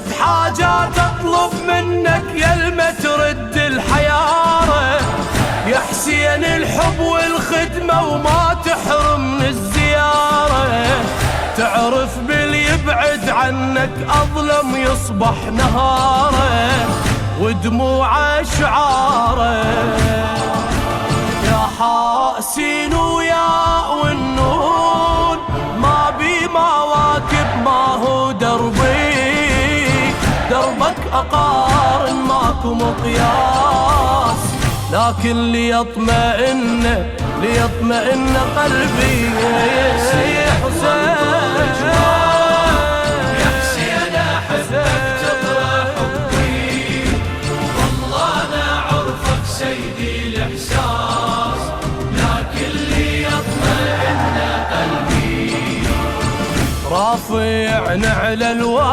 أبسط حاجات أطلب منك يلمة ترد الحيارة، يا حسين الحب والخدمة وما تحرمني الزيارة، تعرف باللي يبعد عنك أظلم يصبح نهاره، ودموعه شعاره. يا حاسين ويا والنون ما بي مواكب ما هو دربي، دربك أقارن ماكو مقياس، لكن ليطمئن قلبي يا حسين. رافع على الوادي